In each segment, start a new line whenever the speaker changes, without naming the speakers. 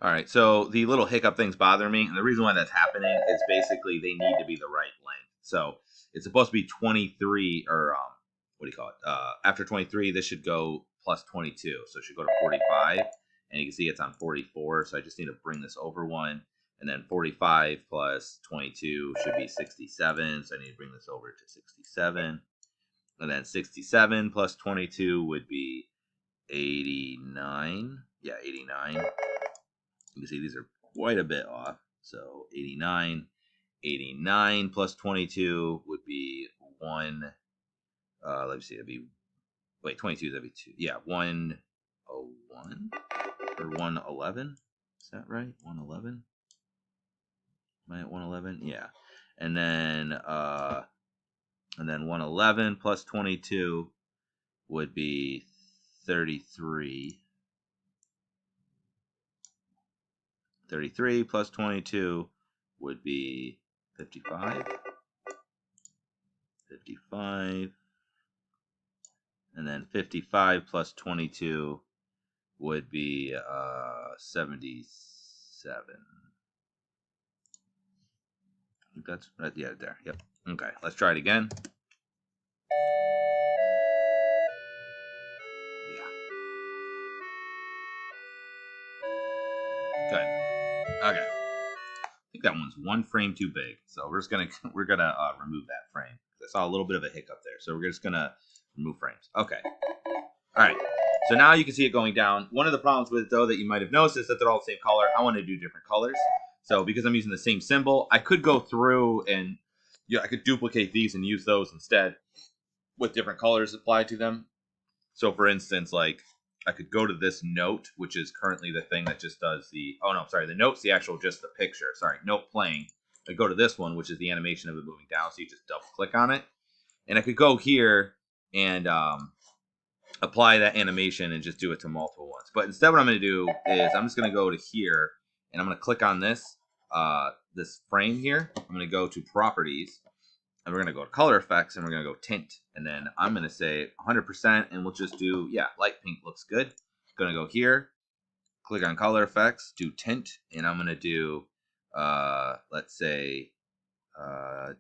All right, so the little hiccup things bother me, and the reason why that's happening is basically they need to be the right length. So it's supposed to be 23, or what do you call it? After 23, this should go plus 22, so it should go to 45, and you can see it's on 44. So I just need to bring this over one, and then 45 plus 22 should be 67. So I need to bring this over to 67, and then 67 plus 22 would be 89. Yeah, 89. You can see these are quite a bit off. So 89. 89 plus 22 would be 1. Let me see. That'd be, wait, 22, that'd be 2. Yeah, 101 or 111. Is that right? 111? Am I at 111? Yeah. And then 111 plus 22 would be 33. 33 plus 22 would be 55. 55. And then 55 plus 22 would be 77. I think that's right. Yeah, there. Yep. Okay, let's try it again. Yeah. Good. Okay. I think that one's one frame too big, so we're just gonna remove that frame. I saw a little bit of a hiccup there, so we're just gonna remove frames. Okay. All right. So now you can see it going down. One of the problems with it, though, that you might have noticed is that they're all the same color. I want to do different colors. So because I'm using the same symbol, I could go through and I could duplicate these and use those instead with different colors applied to them. So for instance, like I could go to this note, which is currently the thing that just does the, oh no, sorry, the note's the actual, just the picture. Sorry, note playing. I go to this one, which is the animation of it moving down. So you just double click on it. And I could go here and apply that animation and just do it to multiple ones. But instead what I'm going to do is I'm just going to go to here and I'm going to click on this this frame here. I'm going to go to properties and we're going to go to color effects and we're going to go tint. And then I'm going to say 100% and we'll just do, yeah, light pink looks good. Going to go here, click on color effects, do tint, and I'm going to do, let's say, no,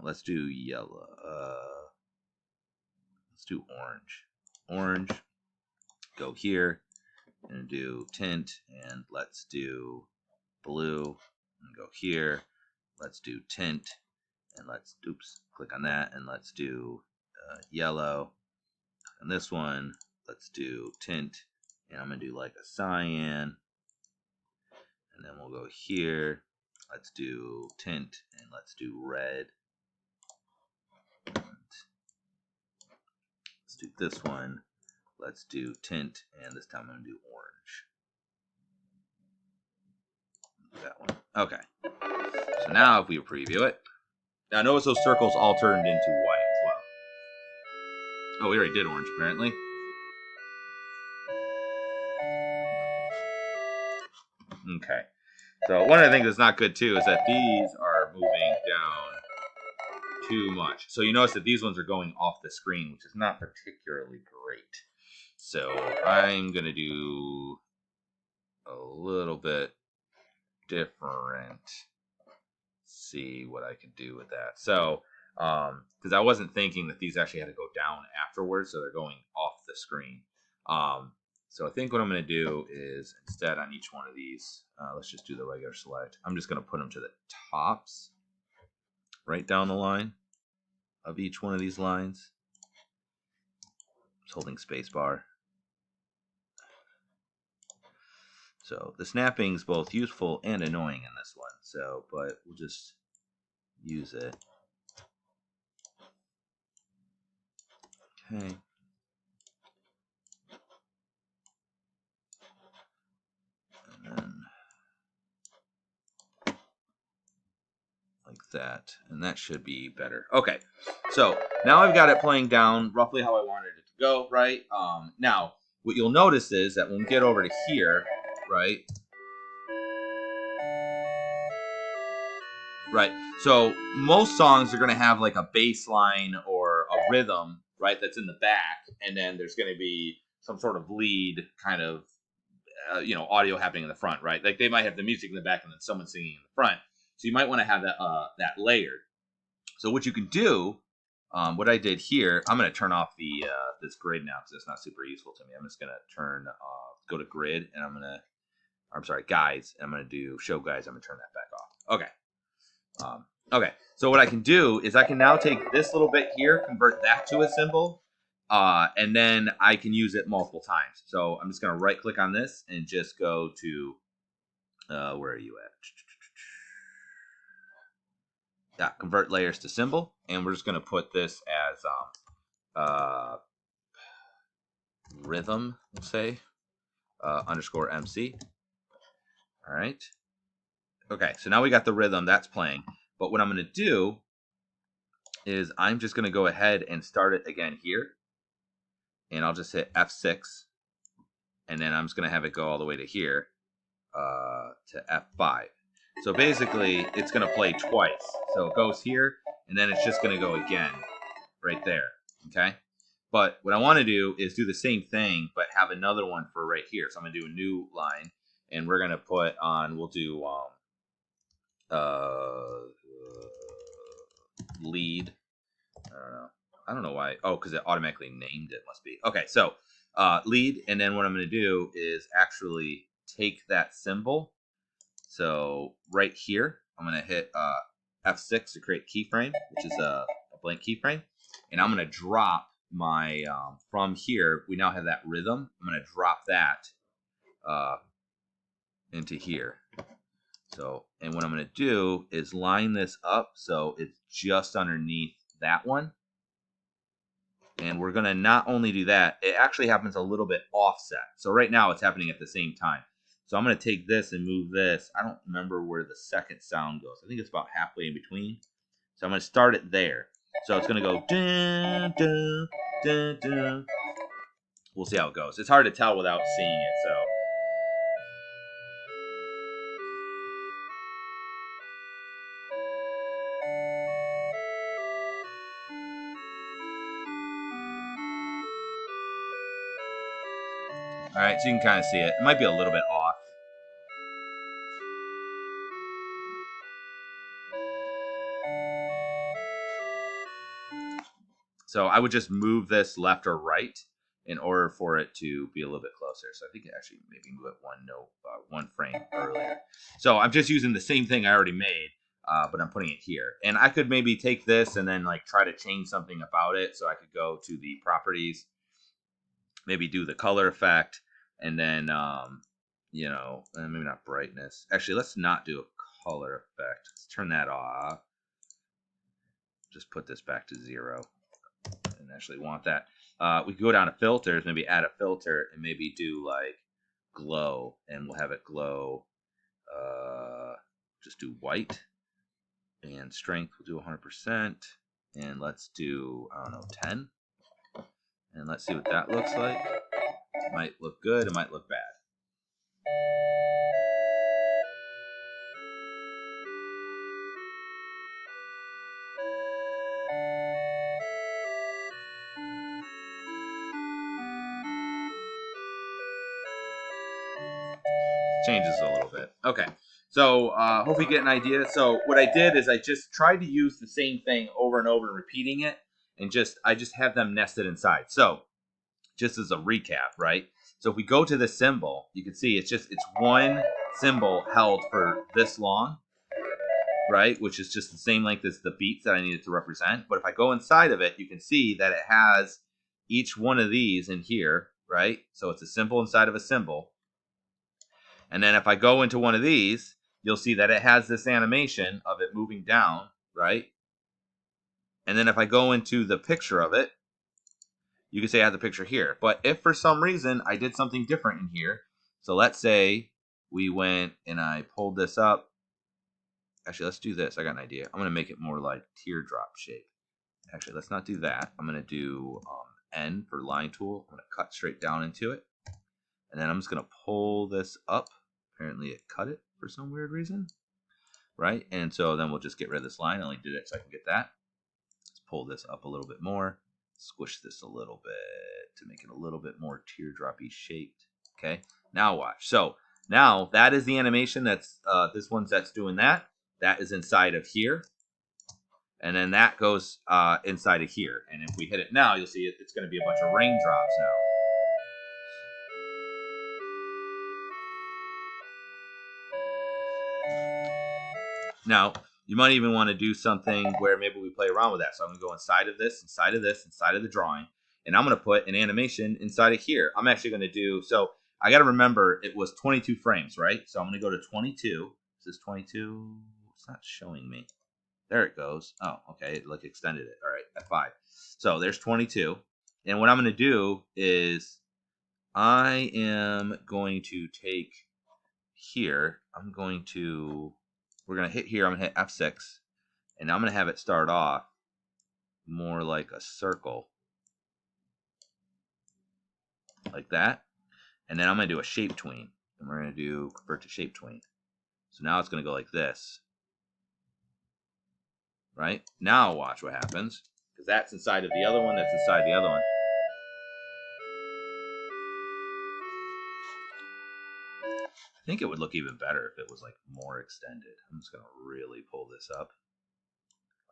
let's do yellow. Let's do orange. Orange. Go here and do tint, and let's do blue. And go here. Let's do tint, and let's click on that, and let's do yellow. And this one, let's do tint, and I'm gonna do like a cyan. And then we'll go here. Let's do tint, and let's do red. Let's do this one. Let's do tint, and this time I'm going to do orange. That one. Okay. So now if we preview it, now notice those circles all turned into white as well. Oh, we already did orange apparently. Okay. So one of the things that's not good too is that these are moving down too much. So you notice that these ones are going off the screen, which is not particularly great. So I'm going to do a little bit different. See what I can do with that. So, because I wasn't thinking that these actually had to go down afterwards, so they're going off the screen. So I think what I'm going to do is instead on each one of these, let's just do the regular select. I'm just going to put them to the tops, right down the line of each one of these lines. Just holding spacebar. So the snapping is both useful and annoying in this one. So, but we'll just use it. Okay. And then like that. And that should be better. Okay. So now I've got it playing down roughly how I wanted it to go, right? Now, what you'll notice is that when we get over to here, right? Right. So most songs are going to have like a bass line or a rhythm, right, that's in the back. And then there's going to be some sort of lead kind of you know, audio happening in the front, right? Like they might have the music in the back and then someone singing in the front. So you might want to have that layered. So what you can do, what I did here, I'm going to turn off the this grid now because it's not super useful to me. I'm just going to go to grid, and I'm sorry, guides. And I'm going to do show guides. I'm going to turn that back off. Okay. Okay. So what I can do is I can now take this little bit here, convert that to a symbol, and then I can use it multiple times. So I'm just going to right click on this and just go to, where are you at? Yeah, convert layers to symbol, and we're just going to put this as rhythm, we'll say, underscore MC. All right. Okay, so now we got the rhythm that's playing. But what I'm going to do is I'm just going to go ahead and start it again here. And I'll just hit F6. And then I'm just going to have it go all the way to here, to F5. So basically, it's going to play twice. So it goes here, and then it's just going to go again right there. Okay? But what I want to do is do the same thing, but have another one for right here. So I'm going to do a new line, and we're going to put on, we'll do lead. I don't know why. Oh, because it automatically named it, must be. Okay, so lead, and then what I'm going to do is actually take that symbol. So right here, I'm going to hit F6 to create keyframe, which is a blank keyframe. And I'm going to drop my, from here, we now have that rhythm. I'm going to drop that into here. So, and what I'm going to do is line this up so it's just underneath that one. And we're going to not only do that, it actually happens a little bit offset. So right now it's happening at the same time. So I'm going to take this and move this. I don't remember where the second sound goes. I think it's about halfway in between. So I'm going to start it there. So it's going to go dun, dun, dun, dun. We'll see how it goes. It's hard to tell without seeing it. So. All right, so you can kind of see it. It might be a little bit off. So I would just move this left or right in order for it to be a little bit closer. So I think it actually maybe move it one frame earlier. So I'm just using the same thing I already made, but I'm putting it here. And I could maybe take this and then like try to change something about it. So I could go to the properties, maybe do the color effect, and then you know, maybe not brightness. Actually, let's not do a color effect. Let's turn that off. Just put this back to 0. And actually want that. We could go down to filters, maybe add a filter, and maybe do like glow, and we'll have it glow. Just do white, and strength we'll do 100%, and let's do, I don't know, 10, and let's see what that looks like. It might look good, it might look bad. Changes a little bit. Okay, so hopefully you get an idea. So what I did is I just tried to use the same thing over and over, repeating it, and I just have them nested inside. So just as a recap, right? So if we go to the symbol, you can see it's one symbol held for this long, right? Which is just the same length as the beats that I needed to represent. But if I go inside of it, you can see that it has each one of these in here, right? So it's a symbol inside of a symbol. And then if I go into one of these, you'll see that it has this animation of it moving down, right? And then if I go into the picture of it, you can say I have the picture here. But if for some reason I did something different in here, so let's say we went and I pulled this up. Actually, let's do this. I got an idea. I'm going to make it more like teardrop shape. Actually, let's not do that. I'm going to do N for line tool. I'm going to cut straight down into it. And then I'm just going to pull this up. Apparently it cut it for some weird reason. Right? And so then we'll just get rid of this line. I only did it so I can get that. Let's pull this up a little bit more. Squish this a little bit to make it a little bit more teardroppy shaped. Okay. Now watch. So now that is the animation that's this one's that's doing that. That is inside of here. And then that goes inside of here. And if we hit it now, you'll see it's going to be a bunch of raindrops now. Now, you might even want to do something where maybe we play around with that. So I'm going to go inside of this, inside of this, inside of the drawing. And I'm going to put an animation inside of here. I'm actually going to do, so I got to remember it was 22 frames, right? So I'm going to go to 22. Is this 22? It's not showing me. There it goes. Oh, okay. It like extended it. All right, F5. So there's 22. And what I'm going to do is I am going to take here. We're going to hit here. I'm going to hit F6. And I'm going to have it start off more like a circle. Like that. And then I'm going to do a shape tween. And we're going to do convert to shape tween. So now it's going to go like this. Right? Now watch what happens. Because that's inside of the other one. That's inside the other one. I think it would look even better if it was like more extended. I'm just going to really pull this up.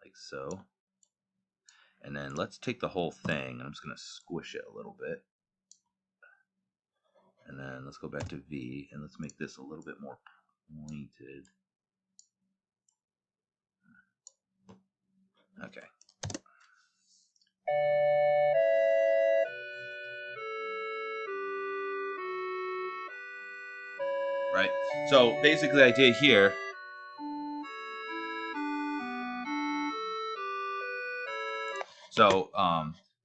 Like so. And then let's take the whole thing. I'm just going to squish it a little bit. And then let's go back to V. And let's make this a little bit more pointed. Okay. Right. So basically the idea here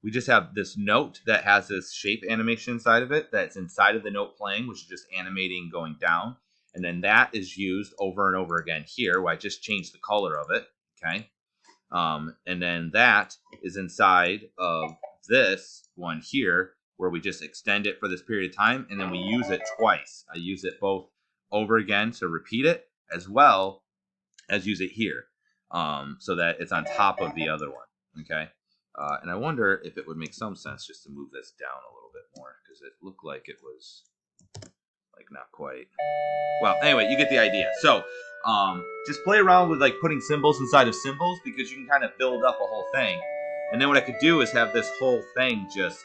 we just have this note that has this shape animation inside of it that's inside of the note playing, which is just animating going down. And then that is used over and over again here, where I just changed the color of it. Okay. And then that is inside of this one here, where we just extend it for this period of time, and then we use it twice. I use it both over again to repeat it, as well as use it here, so that it's on top of the other one. Okay. And I wonder if it would make some sense just to move this down a little bit more, because it looked like it was like not quite. Well, anyway, you get the idea. So just play around with like putting symbols inside of symbols, because you can kind of build up a whole thing. And then what I could do is have this whole thing just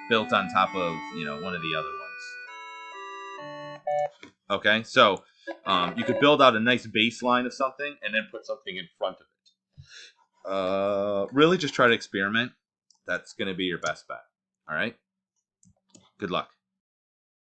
built on top of, one of the other ones. Okay, so you could build out a nice baseline of something and then put something in front of it. Really just try to experiment. That's going to be your best bet. All right? Good luck.